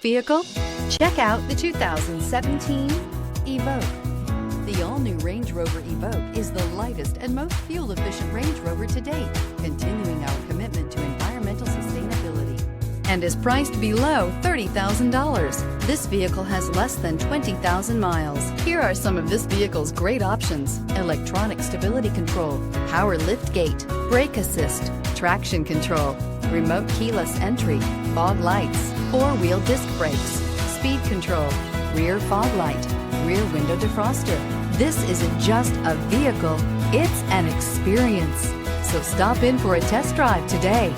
vehicle? Check out the 2017 Evoque. The all-new Range Rover Evoque is the lightest and most fuel-efficient Range Rover to date, continuing our commitment to environmental sustainability, and is priced below $30,000. This vehicle has less than 20,000 miles. Here are some of this vehicle's great options: electronic stability control, power liftgate, brake assist, traction control, remote keyless entry, fog lights, four-wheel disc brakes, speed control, rear fog light, rear window defroster. This isn't just a vehicle, it's an experience. So stop in for a test drive today.